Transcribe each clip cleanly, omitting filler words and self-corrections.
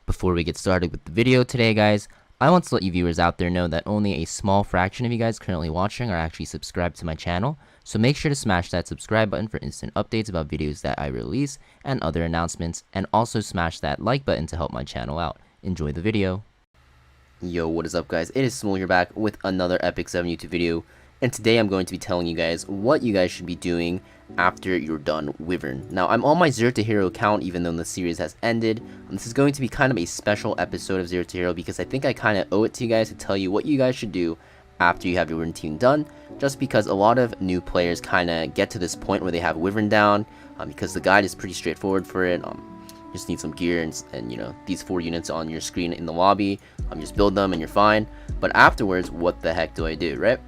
Before we get started with the video today, guys, I want to let you viewers out there know that only a small fraction of you guys currently watching are actually subscribed to my channel, so make sure to smash that subscribe button for instant updates about videos that I release and other announcements, and also smash that like button to help my channel out. Enjoy the video. Yo, what is up guys, it is Samool here back with another Epic 7 YouTube video, and today I'm going to be telling you guys what you guys should be doing after you're done Wyvern. Now, I'm on my ZeroToHero account even though the series has ended. This is going to be kind of a special episode of ZeroToHero because I think I kind of owe it to you guys to tell you what you guys should do after you have your Wyvern team done, just because a lot of new players kind of get to this point where they have Wyvern down, because the guide is pretty straightforward for it. You just need some gear and you know, these 4 units on your screen in the lobby. You just build them and you're fine. But afterwards, what the heck do I do, right?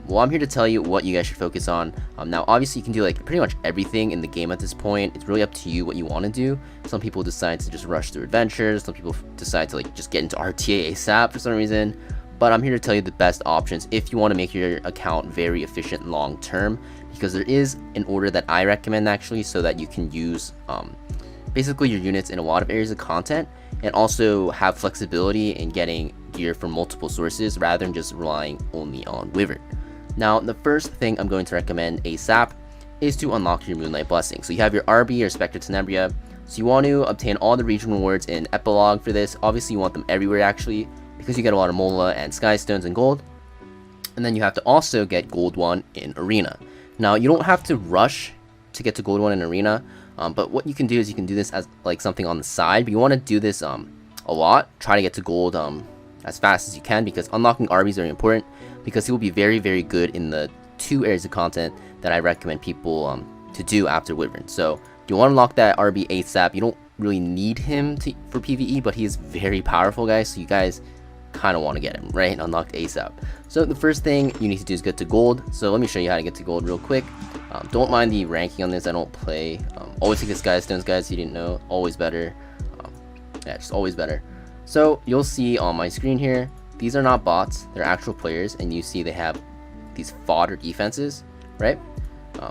Well, I'm here to tell you what you guys should focus on. Now, obviously, you can do like pretty much everything in the game at this point. It's really up to you what you want to do. Some people decide to just rush through adventures. Some people decide to like just get into RTA ASAP for some reason. But I'm here to tell you the best options if you want to make your account very efficient long term, because there is an order that I recommend actually, so that you can use basically your units in a lot of areas of content and also have flexibility in getting gear from multiple sources rather than just relying only on Wyvern. Now, the first thing I'm going to recommend ASAP is to unlock your Moonlight blessing. So you have your RB or Spectre Tenebria. So you want to obtain all the region rewards in Epilogue for this. Obviously you want them everywhere actually, because you get a lot of Mola and Sky Stones and gold. And then you have to also get gold 1 in Arena. Now, you don't have to rush to get to gold 1 in Arena, but what you can do is you can do this as like something on the side, but you want to do this a lot. Try to get to gold as fast as you can, because unlocking RB is very important, because he will be very, very good in the 2 areas of content that I recommend people to do after Wyvern. So you want to unlock that RB ASAP. You don't really need him for PvE, but he is very powerful, guys, so you guys kind of want to get him, right? Unlocked ASAP. So the first thing you need to do is get to gold. So let me show you how to get to gold real quick. Don't mind the ranking on this. I don't play. Always take the Sky Stones, guys. You didn't know. Always better. Yeah, just always better. So you'll see on my screen here, these are not bots. They're actual players, and you see they have these fodder defenses, right?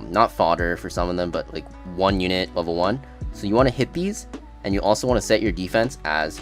Not fodder for some of them, but like 1 unit, level 1. So you want to hit these, and you also want to set your defense as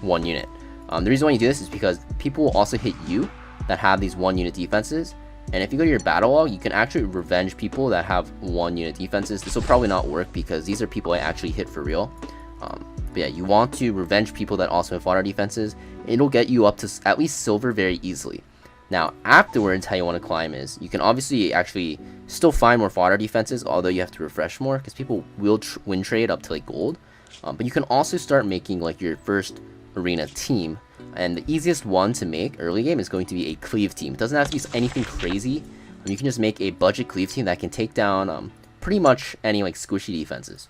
1 unit. The reason why you do this is because people will also hit you that have these 1 unit defenses. And if you go to your battle log, you can actually revenge people that have 1 unit defenses. This will probably not work because these are people I actually hit for real. But yeah, you want to revenge people that also have fodder defenses. It'll get you up to at least silver very easily. Now, afterwards, how you want to climb is, you can obviously actually still find more fodder defenses, although you have to refresh more, because people will win trade up to like gold. But you can also start making like your first arena team, and the easiest one to make early game is going to be a cleave team. It doesn't have to be anything crazy. You can just make a budget cleave team that can take down pretty much any like squishy defenses.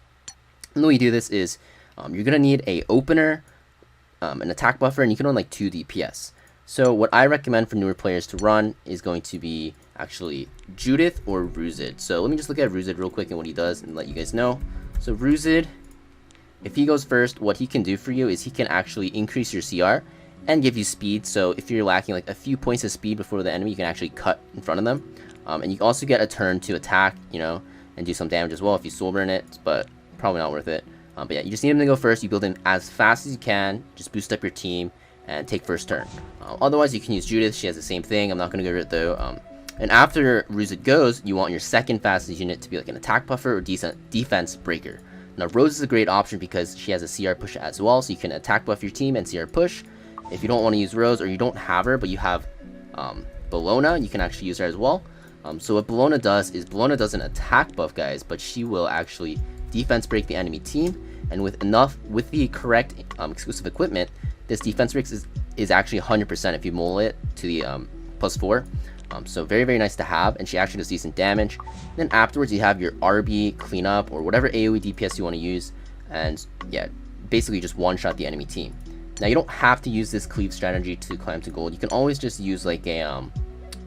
And the way you do this is you're gonna need a opener, an attack buffer, and you can run like 2 DPS. So what I recommend for newer players to run is going to be actually Judith or Ruzid. So let me just look at Ruzid real quick and what he does and let you guys know. So Ruzid, if he goes first, what he can do for you is he can actually increase your CR and give you speed. So if you're lacking like a few points of speed before the enemy, you can actually cut in front of them. And you can also get a turn to attack, you know, and do some damage as well if you soul burn it, but probably not worth it. But yeah, you just need him to go first. You build him as fast as you can, just boost up your team and take first turn. Otherwise, you can use Judith. She has the same thing. I'm not going to go over it though. And after Ruzid goes, you want your second fastest unit to be like an attack buffer or decent defense breaker. Now, Rose is a great option because she has a CR push as well, so you can attack buff your team and CR push. If you don't want to use Rose, or you don't have her, but you have Bellona, you can actually use her as well. So what Bellona does is Bellona does an attack buff, guys, but she will actually defense break the enemy team, and with the correct exclusive equipment, this defense break is actually 100% if you mole it to the +4. So very, very nice to have, and she actually does decent damage. Then afterwards, you have your RB cleanup or whatever AoE DPS you want to use, and yeah, basically just one-shot the enemy team. Now, you don't have to use this cleave strategy to climb to gold. You can always just use like a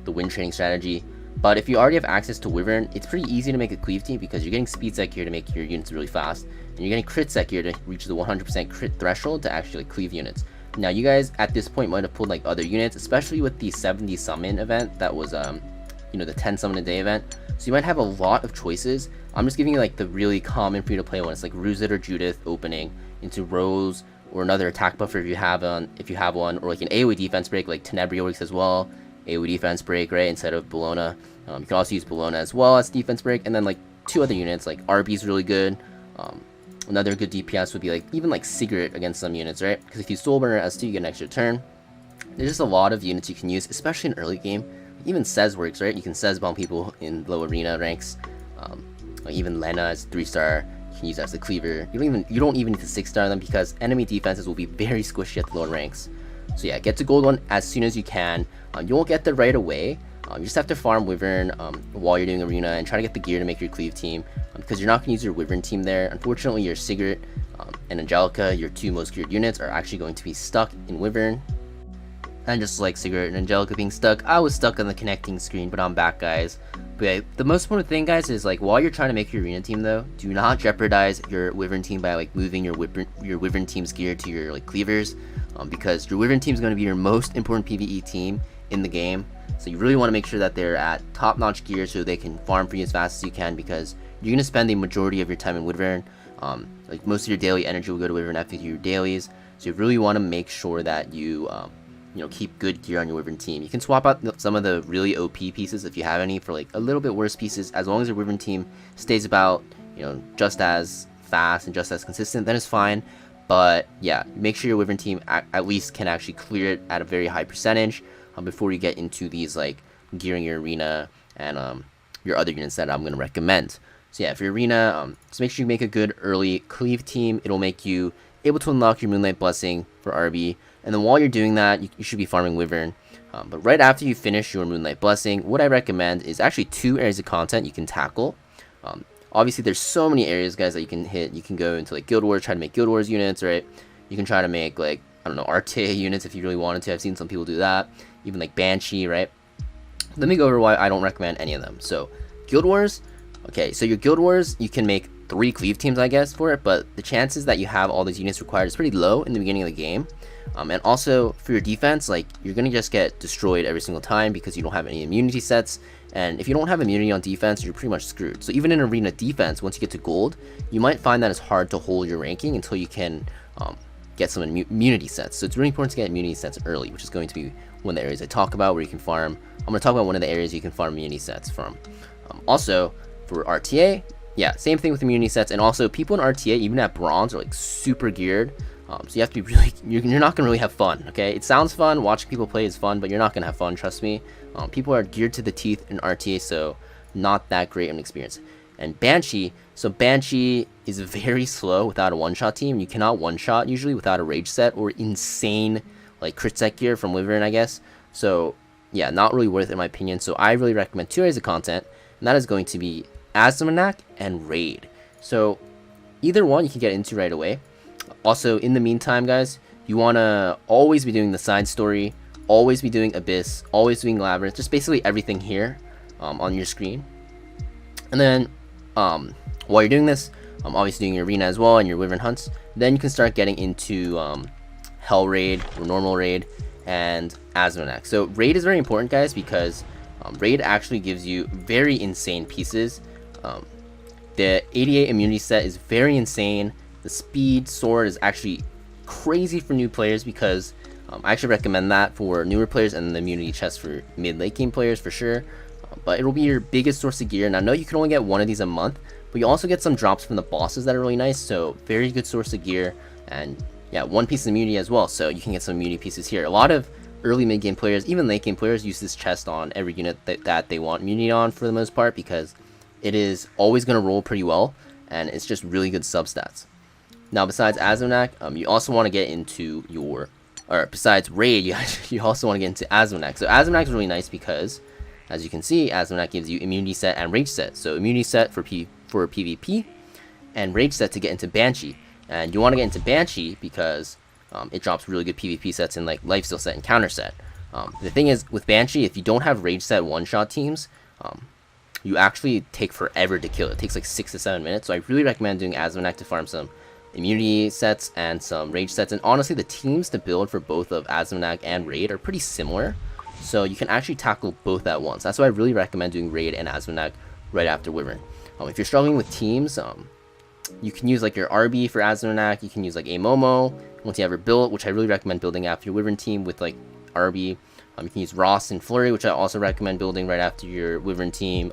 the wind training strategy. But if you already have access to Wyvern, it's pretty easy to make a cleave team because you're getting speed sec here to make your units really fast, and you're getting crit sec here to reach the 100% crit threshold to actually cleave units. Now, you guys at this point might have pulled like other units, especially with the 70 summon event that was, you know, the 10 summon a day event. So you might have a lot of choices. I'm just giving you like the really common free to play ones, like Ruzit or Judith opening into Rose, or another attack buffer if you have one, or like an AoE defense break like Tenebria works as well. AoE defense break, right, instead of Bologna. You can also use Bologna as well as defense break, and then like 2 other units like RB's really good. Another good DPS would be like even like Sigurd against some units, right? Because if you Soulburner S2, you get an extra turn. There's just a lot of units you can use, especially in early game. Even Sez works, right? You can Sez bomb people in low arena ranks. Like even Lena as 3-star, you can use as a cleaver. You don't even need to 6-star them because enemy defenses will be very squishy at the lower ranks. So yeah, get to gold 1 as soon as you can. You won't get there right away. You just have to farm Wyvern while you're doing arena and try to get the gear to make your cleave team, because you're not going to use your Wyvern team there. Unfortunately, your Sigurd and Angelica, your 2 most geared units, are actually going to be stuck in Wyvern. And just like Sigurd and Angelica being stuck, I was stuck on the connecting screen, but I'm back, guys. But yeah, the most important thing, guys, is like while you're trying to make your arena team, though, do not jeopardize your Wyvern team by like moving your Wyvern team's gear to your like cleavers, because your Wyvern team is going to be your most important PvE team in the game. So you really want to make sure that they're at top-notch gear so they can farm for you as fast as you can, because you're going to spend the majority of your time in Wyvern. Like most of your daily energy will go to Wyvern after your dailies. So you really want to make sure that you keep good gear on your Wyvern team. You can swap out some of the really OP pieces if you have any for like a little bit worse pieces, as long as your Wyvern team stays about just as fast and just as consistent, then it's fine. But yeah, make sure your Wyvern team at least can actually clear it at a very high percentage before you get into these like gearing your arena and your other units that I'm going to recommend. So yeah, for your arena, just make sure you make a good early cleave team. It'll make you able to unlock your Moonlight Blessing for RB, and then while you're doing that, you should be farming Wyvern. But right after you finish your Moonlight Blessing, what I recommend is actually 2 areas of content you can tackle. Obviously, there's so many areas, guys, that you can hit. You can go into like Guild Wars, try to make Guild Wars units, right? You can try to make like, I don't know, RTA units if you really wanted to. I've seen some people do that. Even like Banshee, right? Let me go over why I don't recommend any of them. So, Guild Wars. Okay, so your Guild Wars, you can make 3 cleave teams, I guess, for it, but the chances that you have all these units required is pretty low in the beginning of the game. And also, for your defense, like, you're going to just get destroyed every single time because you don't have any immunity sets, and if you don't have immunity on defense, you're pretty much screwed. So even in arena defense, once you get to gold, you might find that it's hard to hold your ranking until you can get some immunity sets. So it's really important to get immunity sets early, which is going to be one of the areas I talk about where you can farm. I'm going to talk about one of the areas you can farm immunity sets from. Also, for RTA, yeah, same thing with immunity sets, and also people in RTA, even at bronze, are like super geared. So you have to be really, you're not gonna really have fun, okay? It sounds fun, watching people play is fun, but you're not gonna have fun, trust me. People are geared to the teeth in RTA, so not that great of an experience. And Banshee, so Banshee is very slow without a one-shot team. You cannot one-shot usually without a rage set or insane like crit set gear from Wyvern, I guess. So yeah, not really worth it in my opinion. So I really recommend 2 areas of content, and that is going to be Aziminak and Raid. So either one you can get into right away. Also, in the meantime, guys, you want to always be doing the side story, always be doing Abyss, always doing Labyrinth, just basically everything here on your screen. And then while you're doing this, obviously doing your arena as well and your Wyvern hunts, then you can start getting into Hell Raid or Normal Raid and Aziminak. So Raid is very important, guys, because Raid actually gives you very insane pieces. The 88 immunity set is very insane. The speed sword is actually crazy for new players, because I actually recommend that for newer players, and the immunity chest for mid-late game players for sure. But it will be your biggest source of gear. And I know you can only get one of these a month, but you also get some drops from the bosses that are really nice. So very good source of gear, and yeah, 1 piece of immunity as well. So you can get some immunity pieces here. A lot of early mid game players, even late game players, use this chest on every unit that they want immunity on for the most part, because it is always going to roll pretty well, and it's just really good substats. Now, besides Aziminak, you also want to get into your, or besides Raid, you also want to get into Aziminak. So Aziminak is really nice because, as you can see, Aziminak gives you immunity set and rage set. So immunity set for PvP, and rage set to get into Banshee. And you want to get into Banshee because it drops really good PvP sets in like lifesteal set and counter set. The thing is, with Banshee, if you don't have rage set one-shot teams, you actually take forever to kill. It takes like 6 to 7 minutes. So I really recommend doing Aziminak to farm some immunity sets and some rage sets. And honestly, the teams to build for both of Aziminak and Raid are pretty similar, so you can actually tackle both at once. That's why I really recommend doing Raid and Aziminak right after Wyvern. If you're struggling with teams, you can use like your RB for Aziminak, you can use like a Momo once you have her built, which I really recommend building after your Wyvern team with like RB. You can use Ross and Flurry, which I also recommend building right after your Wyvern team.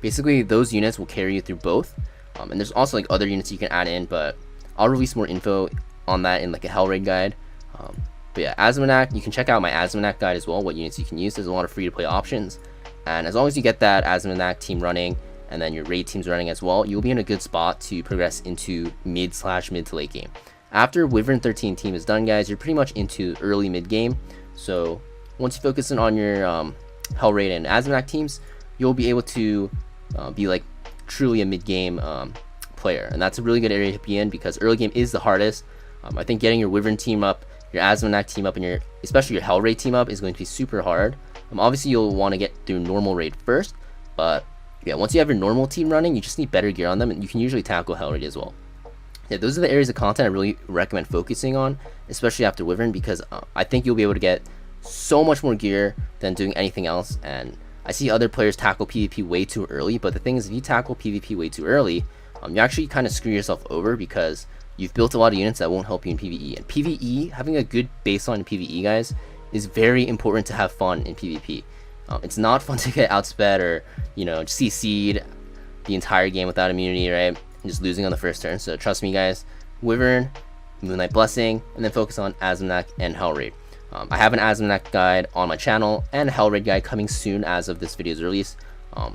Basically, those units will carry you through both. And there's also like other units you can add in, but I'll release more info on that in like a Hell Raid guide. But yeah, Aziminak, you can check out my Aziminak guide as well, what units you can use. There's a lot of free to play options. And as long as you get that Aziminak team running, and then your raid teams running as well, you'll be in a good spot to progress into mid to late game. After Wyvern 13 team is done, guys, you're pretty much into early mid game. So once you focus in on your Hell Raid and Aziminak teams, you'll be able to be like truly a mid game player, and that's a really good area to be in because early game is the hardest. I think getting your Wyvern team up, your Aziminak team up, and your especially your Hell Raid team up is going to be super hard. Obviously you'll want to get through normal raid first, but yeah, once you have your normal team running, you just need better gear on them, and you can usually tackle Hell Raid as well. Yeah, those are the areas of content I really recommend focusing on, especially after Wyvern, because I think you'll be able to get so much more gear than doing anything else. And I see other players tackle PvP way too early, but the thing is, if you tackle PvP way too early, you actually kind of screw yourself over because you've built a lot of units that won't help you in PvE. And PvE, having a good baseline in PvE, guys, is very important to have fun in PvP. It's not fun to get outsped or, you know, CC'd the entire game without immunity, right? And just losing on the first turn. So trust me, guys, Wyvern, Moonlight Blessing, and then focus on Aziminak and Hell Raid. I have an Aziminak guide on my channel and a Hell Raid guide coming soon as of this video's release.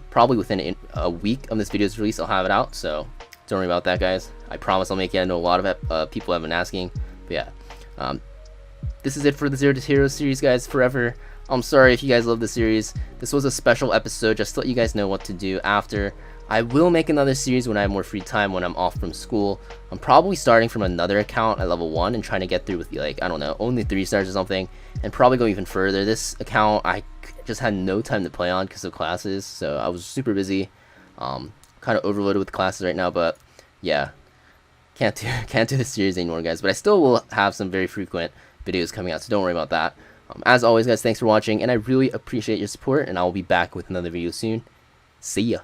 Probably within a week of this video's release, I'll have it out. So don't worry about that, guys. I promise I'll make it. I know a lot of people have been asking. But yeah, this is it for the ZeroToHero series, guys. Forever. I'm sorry if you guys love the series. This was a special episode just to let you guys know what to do after. I will make another series when I have more free time, when I'm off from school. I'm probably starting from another account at level 1 and trying to get through with, like, I don't know, only 3 stars or something, and probably go even further. This account I just had no time to play on because of classes, so I was super busy, kind of overloaded with classes right now. But yeah, can't do this series anymore, guys. But I still will have some very frequent videos coming out, so don't worry about that. As always, guys, thanks for watching, and I really appreciate your support, and I will be back with another video soon. See ya.